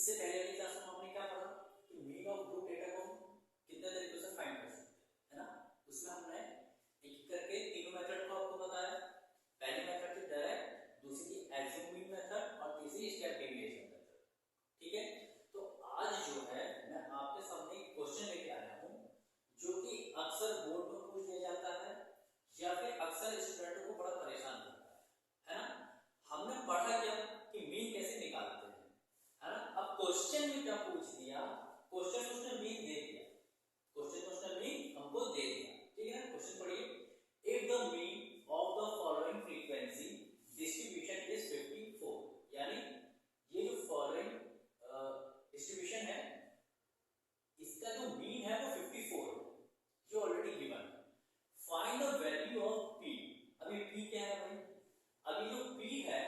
इससे पहले वाली क्लास में हमने क्या पढ़ा कि मीन ऑफ ग्रुप डेटा को कितने तरीकों से फाइंड कर सकते हैं, है ना। उसमें हमने एक करके तीनों मेथड को आपको बताया। पहली मेथड थी डायरेक्ट, दूसरी थी एज्यूम मीन मेथड और तीसरी स्टेप डेविएशन मेथड। ठीक है, तो आज जो है मैं आपके सामने एक क्वेश्चन लेके आया हूं जो कि अक्सर बोर्ड में पूछ लिया जाता है या फिर अक्सर स्टूडेंटों को बड़ा परेशान करता है ना। हमने पढ़ा क्या कि मीन कैसे निकालते हैं, है ना। अब क्वेश्चन में क्या पूछ दिया, क्वेश्चन में उसने मीन दे दिया, क्वेश्चन में उसने मीन हमको दे दिया। ठीक है ना, क्वेश्चन पढ़िए। If the mean of the following frequency distribution is 54, यानी ये जो फॉलोइंग डिस्ट्रीब्यूशन है इसका जो मीन है वो 54 जो ऑलरेडी गिवन है। Find the value of P. अभी पी क्या है भाई, अभी जो पी है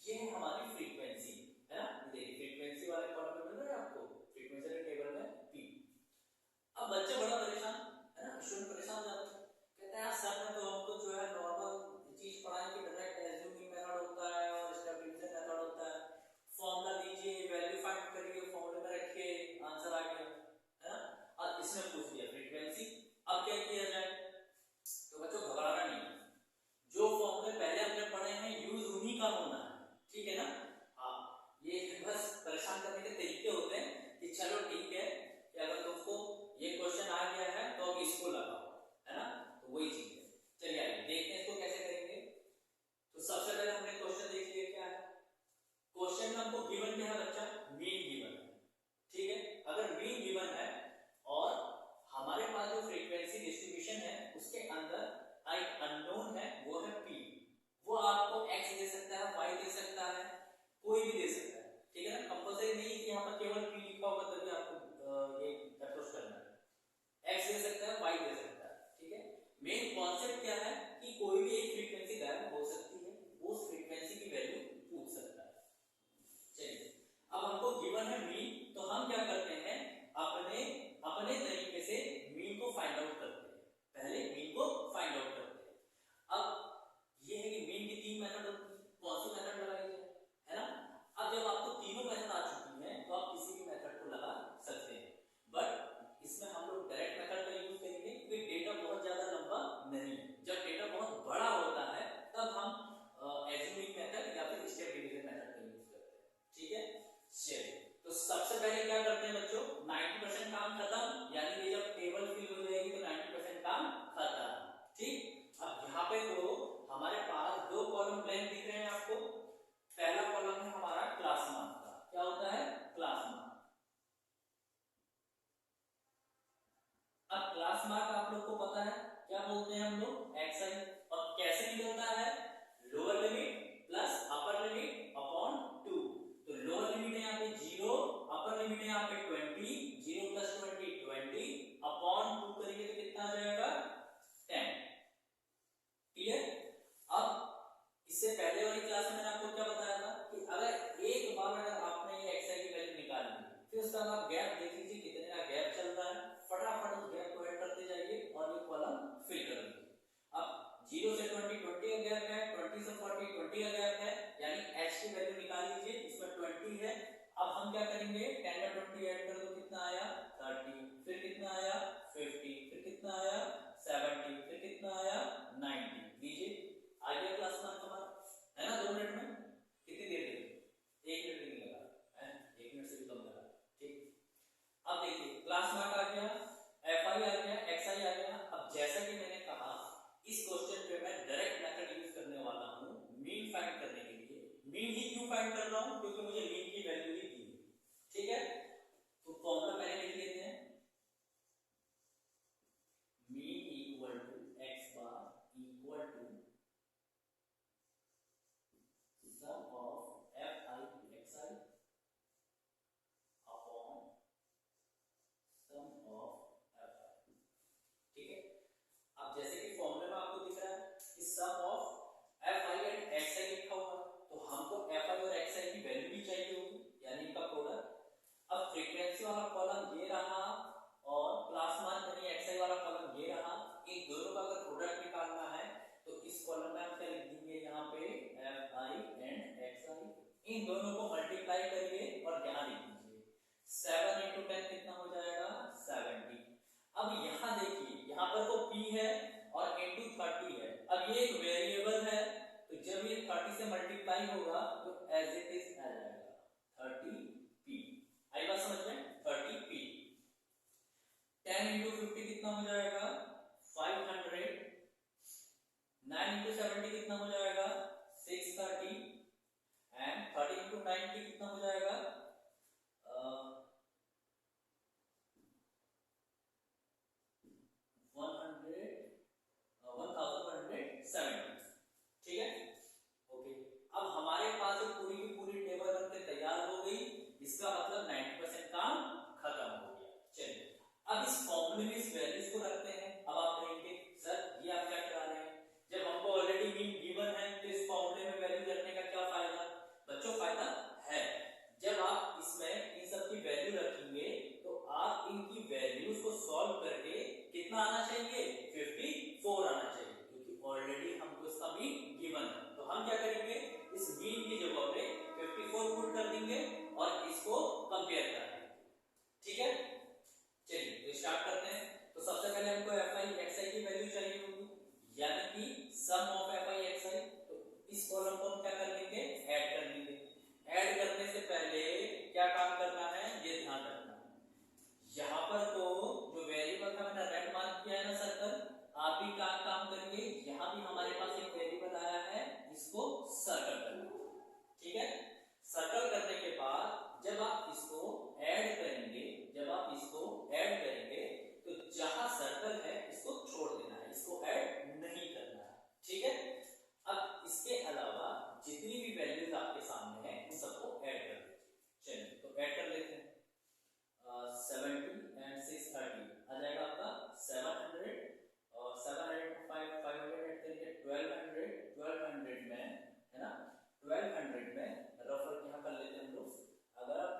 ये है हमारी फ्रीक्वेंसी, है ना। देखिए फ्रीक्वेंसी वाले कॉलम में मिल रहा है आपको, फ्रीक्वेंसी के टेबल में पी। अब बच्चे बड़ा परेशान, है ना, स्टूडेंट परेशान हो जाते हैं, कहते हैं सर ने तो हमको जो है नॉर्मल चीज पढ़ाई कि डायरेक्ट एज्यूमिंग मेथड होता है और स्टेप डिवीजन मेथड होता है, फॉर्मूला दीजिए, वैल्यू फाइंड करिए, फॉर्मूले में रखिए, आंसर आ गया, है ना। और इसने पूछ दिया फ्रीक्वेंसी। अब क्या किया जाए, तो बच्चों घबराना नहीं, जो फॉर्मूले पहले हमने पढ़े हैं यूज उन्हीं का होना है, ठीक है ना। हाँ, ये बस परेशान करने के तरीके होते हैं कि चलो ठीक है कि अगर तुमको ये क्वेश्चन आ गया है तो अब इसको लगाओ, है ना, तो वही चीज है। चलिए आइए देखते हैं इसको कैसे करेंगे। तो सबसे पहले हमने क्वेश्चन देख लिया क्या है। क्वेश्चन में हमको गिवन क्या है बच्चा, मीन गिवन है, ठीक है। अगर मीन गिवन है और हमारे पास जो फ्रीक्वेंसी डिस्ट्रीब्यूशन है उसके अंदर एक अननोन है वो है पी, वो आपको x दे सकता है, y दे सकता है, कोई भी दे सकता है, ठीक है ना। कंपल्सरी नहीं है कि यहाँ पर केवल p लिखा होगा तभी आपको ये अप्रोच करना है। x दे सकता है, y दे सकता है, ठीक है। मेन कॉन्सेप्ट क्या है कि कोई भी एक फ्रीक्वेंसी गायब हो सकती है, उस फ्रीक्वेंसी की वैल्यू पूछ सकता है। चलिए अब हमको गिवन है मीन, तो हम क्या करते हैं अपने अपने तरीके से मीन को फाइंड आउट करते हैं। पहले मीन को फाइंड आउट करते हैं। अब ये है कि मीन की तीन मेथड होती है, कौन सी मेथड लगाई जाए, है ना। अब जब आपको तीनों मेथड आ चुकी हैं तो आप किसी भी मेथड को लगा सकते हैं, बट इसमें हम लोग डायरेक्ट मेथड का यूज करेंगे क्योंकि डेटा बहुत ज्यादा लंबा नहीं है। जब डेटा बहुत बड़ा होता है तब हम एज्यूमिंग मेथड या फिर स्टेप डिवीजन मेथड का यूज करते हैं, ठीक है। चलिए तो सबसे पहले क्या करते हैं बच्चों, 90% काम खत्म, यानी ये जब टेबल फिल हो जाएगी तो 90% काम खत्म, ठीक। अब यहाँ पे तो हमारे पास दो कॉलम ब्लैंक दिख रहे हैं आपको। पहला कॉलम है हमारा क्लास मार्क का, क्या होता है क्लास मार्क। अब क्लास मार्क आप लोग को पता है क्या बोलते हैं हम लोग, xi, और कैसे निकलता है, lower limit plus upper limit upon 2। तो लोअर लिमिट है यहाँ पे 0, अपर लिमिट है यहाँ पे 20, 0 प्लस 20 20 अपॉन 2 करेंगे तो कितना आ जाएगा 10। क्लियर। अब इससे पहले वाली क्लास में मैंने आपको क्या बताया था कि अगर एक बार अगर आपने ये xi की वैल्यू निकाल ली, फिर उसका आप गैप देख लीजिए कितने का गैप चल रहा है, फटाफट उस गैप को ऐड करते जाइए और ये कॉलम फिल कर दीजिए। अब 0 से 20 20 का गैप है, 20 से 40 20 का गैप है, यानी h की वैल्यू निकाल लीजिए, इसमें 20 है। अब हम क्या करेंगे 10 में 20 ऐड कर दो, कितना आया 30, फिर कितना आया 50, फिर कितना आया 70, फिर कितना आया 90। दीजिए आ गया क्लास मार्क हमारा, है ना। 2 मिनट में कितनी देर लगी, 1 मिनट भी नहीं लगा, है 1 मिनट से भी कम लगा, ठीक। अब देखिए क्लास मार्क आ गया, fi आ गया, xi आ गया। अब जैसा कि मैंने कहा इस क्वेश्चन पे मैं डायरेक्ट मेथड यूज करने वाला हूं मीन फाइंड करने के लिए। मीन ही क्यों फाइंड कर रहा हूं, क्योंकि मुझे मीन की वैल्यू ही दी, ठीक है। तो फॉर्मूला पहले लिख लेते हैं, mean equal to x bar equal to sum of fi xi upon sum of fi, ठीक है। अब जैसे कि फॉर्मूले में आपको दिख रहा है कि sum of fi and xi लिखा हुआ, तो हमको fi और xi की वैल्यू भी चाहिए होगी, यानी इनका प्रोडक्ट। अब फ्रीक्वेंसी वाला कॉलम ये रहा और क्लास मार्क यानी xi वाला कॉलम ये रहा, इन दोनों का अगर प्रोडक्ट निकालना है तो इस कॉलम में हम क्या लिख देंगे यहाँ पे fi एंड xi, इन दोनों को मल्टीप्लाई करिए और यहाँ लिख दीजिए, 7 इंटू 10 कितना हो जाएगा 70। अब यहाँ देखिए यहाँ पर तो p है और इंटू 30 है। अब ये एक वेरिएबल है तो जब ये 30 से मल्टीप्लाई होगा तो एज इट इज आ जाएगा 30p। आई बात समझ में 30p। 10 इंटू 50 कितना हो जाएगा 500। 9 इंटू 70 कितना हो जाएगा 630 एंड 30 इंटू 90 कितना हो जाएगा 1170। ठीक है ओके। अब हमारे पास एक पूरी की पूरी टेबल बनके तैयार हो गई। इसका मतलब 90% काम खत्म हो गया। चलिए अब इस फॉर्मूले में इस वैल्यूज को रखते हैं। अब आप कहेंगे सर ये आप क्या करा रहे हैं, जब हमको ऑलरेडी मीन गिवन है तो इस फॉर्मूले में वैल्यू रखने का क्या फायदा। बच्चों फायदा है, जब आप इसमें इन सब की वैल्यू रखेंगे तो आप इनकी वैल्यूज को सॉल्व करके कितना आना चाहिए 54 आना चाहिए, क्योंकि ऑलरेडी हमको इसका मीन गिवन है। तो हम क्या करेंगे इस मीन की जगह पे 54 पुट कर देंगे और इसको कंपेयर कर देंगे। ठीक है चलिए तो स्टार्ट करते हैं। तो सबसे पहले हमको fi xi की वैल्यू चाहिए होगी, यानी कि सम ऑफ fi xi। तो इस कॉलम को हम क्या कर लेंगे ऐड कर लेंगे। ऐड करने से पहले क्या काम करना है ये ध्यान रखना है। यहाँ पर तो जो वेरिएबल का मैंने रेड मार्क किया है ना सर्कल, आप भी क्या काम करेंगे, यहाँ भी हमारे पास एक वेरिएबल आया है इसको सर्कल करना। ठीक है सर्कल करने के बाद जब आप इसको ऐड करेंगे, जब आप इसको ऐड करेंगे तो जहां सर्कल है इसको छोड़ देना है, इसको ऐड नहीं करना है। ठीक है अब इसके अलावा जितनी भी वैल्यूज आपके सामने है उन सबको ऐड कर दीजिए। चलिए तो ऐड कर लेते हैं। 70 एंड 630 आ जाएगा आपका 700 और 705 500 ऐड करेंगे 1200 में है ना। 1200 में रफर यहाँ कर लेते हैं हम लोग। अगर आप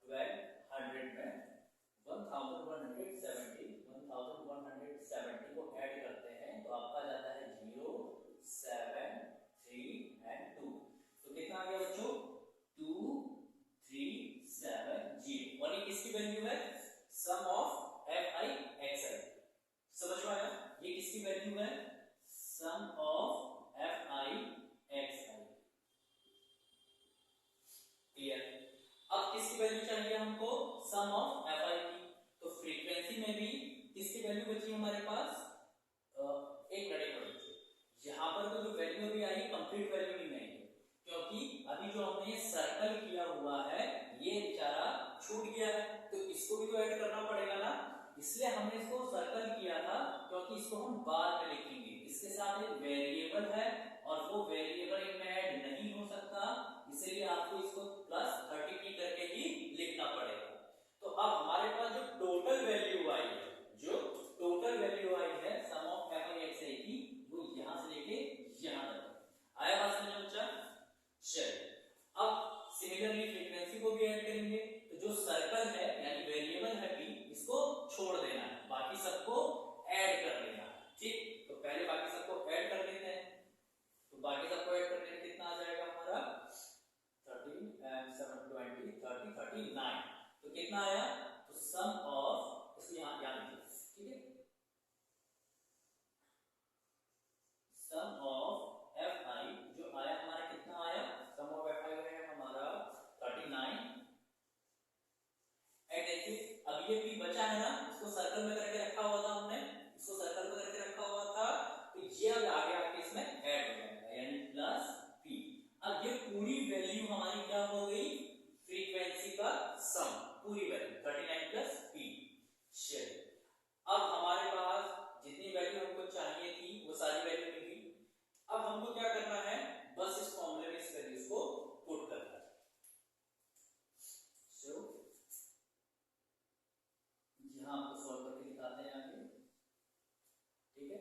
1200 में 1170 को ऐड करते हैं तो आपका जाता है 0 7 3 एंड 2। तो कितना आ गया बच्चों 2 3 7 0। और ये किसकी वैल्यू है सम ऑफ fi xi। समझ में आया ये किसकी वैल्यू है सम ऑफ fi xi। क्लियर। अब किसकी वैल्यू चाहिए हमको सम ऑफ fi की। तो फ्रीक्वेंसी में भी किसकी वैल्यू बची हमारे पास एक मिनट यहाँ पर तो जो वैल्यू अभी आई कंप्लीट वैल्यू नहीं आई, क्योंकि अभी जो हमने ये सर्कल किया हुआ है ये बेचारा छूट गया है तो इसको भी तो ऐड करना पड़ेगा ना। इसलिए हमने इसको सर्कल किया था क्योंकि इसको हम बाद में लिखेंगे। इसके साथ एक वेरिएबल है और वो वेरिएबल इनमें ऐड नहीं हो सकता, इसलिए आपको इसको प्लस 30p करके ही लिखना पड़ेगा। तो अब हमारे पास जो टोटल वैल्यू आई है, जो टोटल वैल्यू आई है सम ऑफ fi xi की, वो यहां से लेके यहां तक आया। बात समझ में बच्चा। चलिए अब सिमिलरली फ्रीक्वेंसी को भी ऐड करेंगे। तो जो सर्कल है यानी वेरिएबल है p इसको छोड़ देना है, बाकी सबको ऐड कर लेना है। ठीक तो पहले बाकी सबको ऐड कर लेते हैं। तो बाकी सबको ऐड करने में कितना आ जाएगा हमारा 13 एंड 7 20 30 39। तो कितना आया तो सम ऑफ इसको यहां लिखिए। ठीक है सम ऑफ fi जो आया हमारा कितना आया सम ऑफ fi है हमारा 39। एंड देखिए अब ये p बचा है ना, इसको सर्कल में करके रखा हुआ था हमने, इसको सर्कल में करके रखा हुआ था तो ये अब आगे आके इसमें ऐड हो जाएगा यानी प्लस p। अब ये पूरी वैल्यू हमारी क्या हो गई फ्रीक्वेंसी का सम, पूरी वैल्यू 39 प्लस p। चलिए अब हमारे पास जितनी वैल्यू हमको चाहिए थी वो सारी वैल्यू मिल गई। अब हमको क्या करना है बस इस फॉर्मूले में इस वैल्यूज को पुट करना है। सो यहां आपको सॉल्व करके दिखाते हैं आगे। ठीक है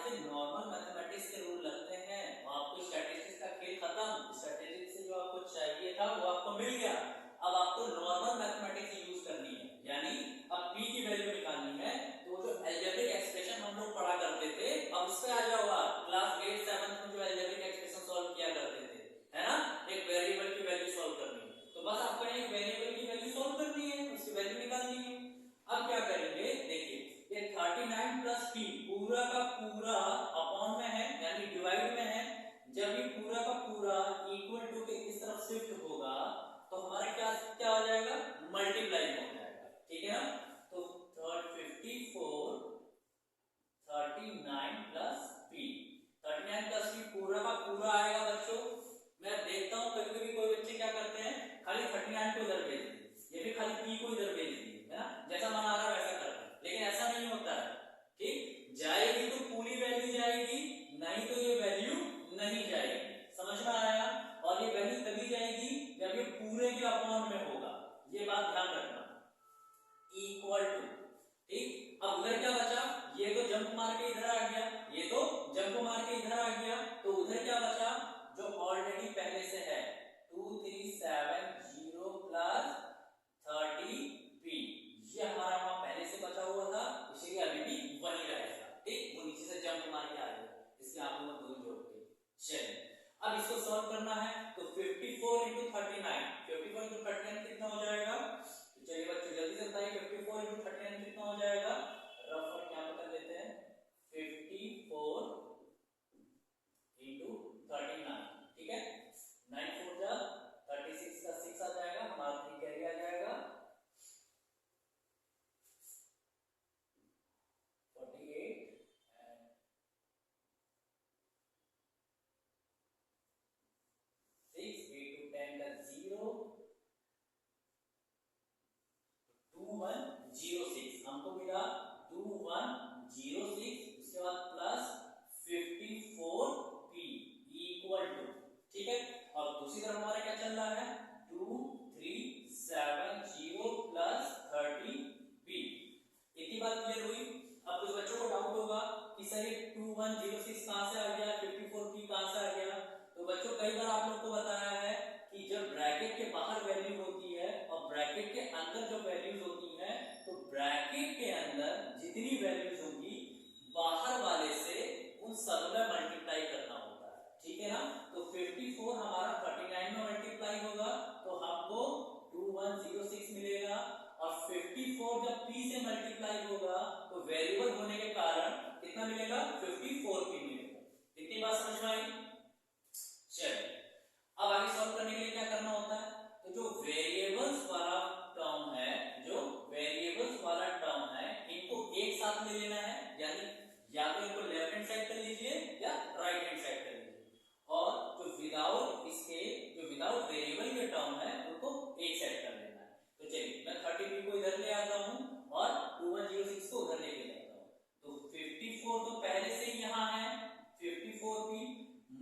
आपके नॉर्मल मैथमेटिक्स के रूल लगते हैं, आपको स्टैटिस्टिक्स का खेल खत्म। स्टैटिस्टिक्स से जो आपको चाहिए था वो आपको मिल गया। अब आपको नॉर्मल मैथमेटिक्स यूज करनी है, यानी अब p की वैल्यू निकालनी है। तो जो अलजेब्रिक एक्सप्रेशन हम लोग पढ़ा करते थे, अब उस पे आ जाओ आप। क्लास 8 7 में जो अलजेब्रिक एक्सप्रेशन सॉल्व किया करते थे, है ना, एक वेरिएबल की वैल्यू सॉल्व करनी है, तो बस आपको एक वेरिएबल की वैल्यू सॉल्व करनी है, उसकी वैल्यू निकालनी है। अब क्या करेंगे, देखिए ये 39 प्लस p पूरा का पूरा अपॉन में है, यानी डिवाइड में है। जब ये पूरा का पूरा इक्वल टू के इस तरफ शिफ्ट होगा तो हमारा क्या क्या हो जाएगा, मल्टीप्लाई हो जाएगा, ठीक है ना। तो 54 39 प्लस p, 39 प्लस p पूरा का पूरा आएगा बच्चों। मैं देखता हूँ कभी कभी कोई बच्चे क्या करते हैं, खाली 39 को इधर भेज दिए, ये भी खाली p को इधर भेज दिए, है ना, जैसा मन आ रहा है वैसा कर रहे हैं, लेकिन ऐसा नहीं होता है। ठीक, जाएगी तो पूरी वैल्यू जाएगी, नहीं तो ये वैल्यू नहीं जाएगी। समझ में आया। और ये वैल्यू तभी जाएगी जब ये पूरे के अपॉन में होगा, ये बात ध्यान रखना, इक्वल टू। ठीक, अब उधर क्या बचा, ये तो जंप मार के इधर आ गया, ये तो जंप मार के इधर आ गया, तो उधर क्या बचा, जो ऑलरेडी पहले से है 2370 प्लस 30p, ये हमारा वहां पहले से बचा हुआ था, इसलिए अभी भी वही रहेगा। ठीक, वो नीचे से जंप मार के आ गया, इसके आगे में दो जोड़ के। चलिए अब इसको सॉल्व करना है, तो 54 into 39, 54 into 39 कितना हो जाएगा, तो चलिए बच्चों जल्दी से बताइए 54 into 39 कितना हो जाएगा। रफ वर्क यहाँ पे कर लेते हैं, 54 into 39, ठीक है, 9 4 जा 36 का 6 आ जाएगा, हमारा 3 कैरी आ जाएगा, 48 6 8 to 10 का 0 2106 हमको मिला 2106, उसके बाद प्लस 54p इक्वल टू, ठीक है। और दूसरी तरफ हमारा क्या चल रहा है, 2370 प्लस 30p। इतनी बात क्लियर हुई। अब कुछ बच्चों को डाउट होगा कि सर ये 2106 कहां से आ गया, 54p कहां से आ गया। तो बच्चों कई बार आप लोग को बताया है कि जब ब्रैकेट के बाहर वैल्यू होती है और ब्रैकेट के अंदर जो वैल्यूज होती है, तो ब्रैकेट के अंदर जितनी वैल्यूज होगी बाहर वाले से उन सब में मल्टीप्लाई करना होता है, ठीक है ना। तो 54 हमारा 39 में मल्टीप्लाई होगा तो हमको 2106 मिलेगा, और 54 जब p से मल्टीप्लाई होगा तो वेरिएबल होने के कारण कितना मिलेगा, 54p मिलेगा। इतनी बात समझ में आई। चलिए अब आगे सॉल्व करने के लिए क्या करना होता है, तो जो वेरिएबल्स वाला टर्म है, जो वेरिएबल्स वाला टर्म है, इनको एक साथ ले लेना है, यानी या तो इनको लेफ्ट हैंड साइड कर लीजिए या राइट हैंड साइड कर लीजिए, और जो विदाउट इसके जो विदाउट वेरिएबल के टर्म है उनको एक साइड कर लेना है। तो चलिए मैं 30p को इधर ले आता हूं और 2106 को उधर लेके जाता हूं। तो 54 तो पहले से ही यहां है, 54p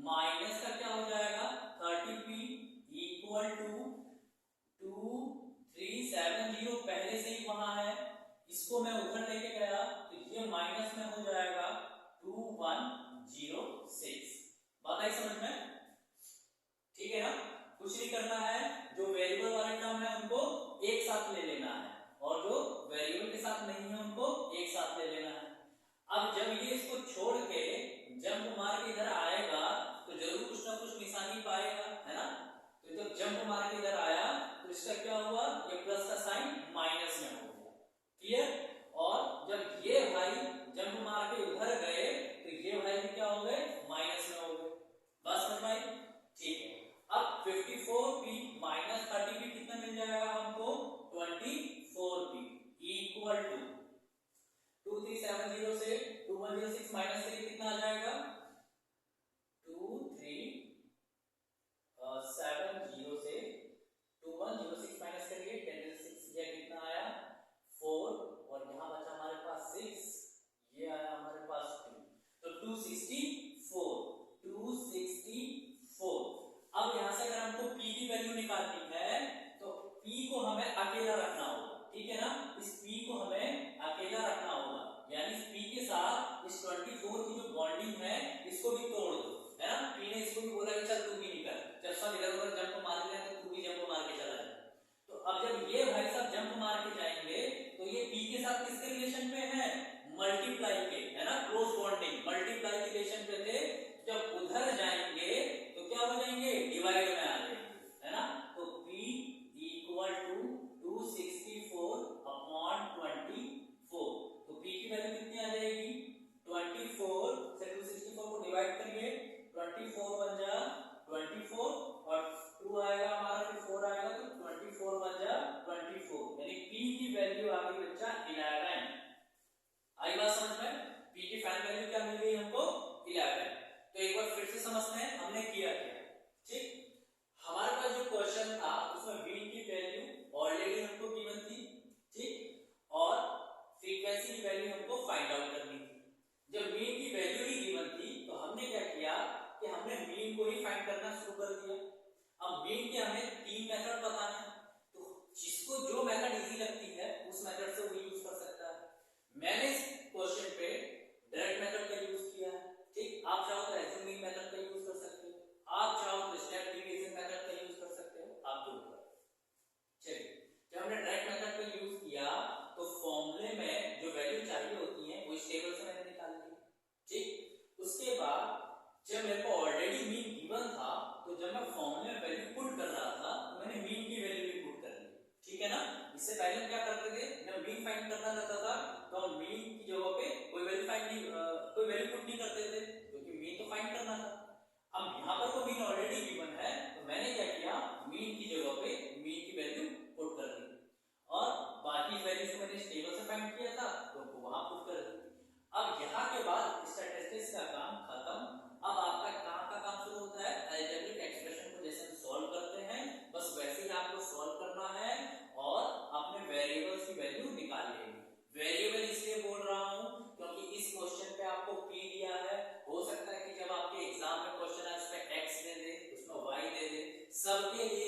माइनस का क्या हो जाएगा, 30p इक्वल टू 2370 पहले से ही वहां है, इसको मैं उधर लेके गया तो ये माइनस में हो जाएगा 2106। बात आई समझ में, ठीक है ना। कुछ नहीं करना है, जो वेरिएबल वाले टर्म है उनको एक साथ ले लेना है, और जो वेरिएबल के साथ नहीं है उनको एक साथ ले लेना है। अब जब ये इसको छोड़ के जंप मार के इधर आएगा तो जरूर कुछ ना कुछ निशानी पाएगा, है ना। तो जब जंप मार के इधर आया तो इसका क्या हुआ, ये प्लस का साइन माइनस में हो गया, क्लियर। और जब ये भाई जंप मार के उधर गए तो ये भाई भी क्या हो गए, माइनस में हो गए। बस समझ में आई, ठीक है। अब 54p माइनस 30p कितना मिल जाएगा हमको, 24p इक्वल टू 2370 से 2106 माइनस करिए कितना आ जाएगा, 2370 से 2106 माइनस करिए, 10 6 ये कितना आया 4, और यहाँ बचा हमारे पास 6, ये आया हमारे पास 2, तो 264। अब यहाँ से अगर हमको p की वैल्यू निकालनी है तो p को हमें अकेला रखना होगा, ठीक है ना। इस p को हमें अकेला रखना होगा, यानी इस p के साथ इस 24 की जो बॉन्डिंग है इसको भी तोड़ दो, है ना। पी ने इसको भी बोला कि चल तू भी निकल, जब सब इधर उधर जंप मार रहे हैं तो तू भी जंप मार के चला जा। तो अब जब ये भाई साहब जंप मार के जाएंगे तो ये पी के साथ किसके रिलेशन पे है, मल्टीप्लाई के, है ना, क्लोज बॉन्डिंग मल्टीप्लाई के रिलेशन पे थे। जब उधर जाएंगे तो क्या हो जाएंगे, डिवाइड में आ जाएंगे, है ना। तो P इक्वल टू 264 अपॉन 24, तो P की वैल्यू कितनी आ जाएगी 24 से 264 को डिवाइड करिए, 24 बन जा 24 और 2 आएगा हमारा, फिर 4 आएगा तो 24 बन जा 24, यानी P की वैल्यू आ गई बच्चा 11। आई बात समझ में, P की फाइनल वैल्यू क्या मिल गई हमको 11। तो एक बार फिर से समझते हैं हमने किया क्या, ठीक। हमारे पास जो क्वेश्चन था उसमें मीन की वैल्यू ऑलरेडी हमको गिवन थी, ठीक, और फ्रीक्वेंसी की वैल्यू हमको फाइंड आउट करनी थी। जब मीन की वैल्यू ही गिवन थी तो हमने क्या किया कि हमने मीन को ही फाइंड करना शुरू कर दिया। अब मीन के हमें 3 मेथड पता है, तो जिसको जो मेथड इजी लगती है उस मेथड से वो यूज कर सकता है। मैंने इस क्वेश्चन पे डायरेक्ट मेथड का यूज किया है, ठीक। आप चाहो तो एज्यूमिंग मेथड का यूज कर सकते हो, आप चाहो तो स्टेप डिवीजन मेथड का यूज कर सकते हो, आपके ऊपर। चलिए, जब हमने डायरेक्ट मेथड का यूज किया तो फॉर्मूले में जो वैल्यू चाहिए होती है वो इस टेबल से मैंने निकाल ली, ठीक। उसके बाद जब मेरे को ऑलरेडी मीन गिवन था तो जब मैं फॉर्मूले में वैल्यू पुट कर रहा था तो मैंने मीन की वैल्यू भी पुट कर ली, ठीक है ना। इससे पहले हम क्या करते थे, जब मीन फाइंड करना रहता था तो हम मीन की जगह पे कोई वैल्यू कोई वैल्यू पुट नहीं करते थे क्योंकि मीन तो फाइंड करना था। अब यहाँ पर तो मीन ऑलरेडी गिवन है तो मैंने क्या किया, मीन की जगह पे मीन की वैल्यू पुट कर दी और बाकी वैल्यूज को मैंने इस टेबल से फाइंड किया था तो उनको वहां पुट कर दी। अब यहाँ के बाद स्टैटिस्टिक्स का काम खत्म। अब आपका कहाँ का काम शुरू होता है, अलजेब्रिक एक्सप्रेशन को जैसे हम सॉल्व करते हैं बस वैसे ही आपको सॉल्व करना है और अपने वेरिएबल्स की वैल्यू निकाल लेनी। वेरिएबल इसलिए बोल रहा हूँ क्योंकि इस क्वेश्चन पे आपको P दिया है, हो सकता है कि जब आपके एग्जाम में क्वेश्चन है उसमें X दे दे, उसमें Y दे दे, सबके लिए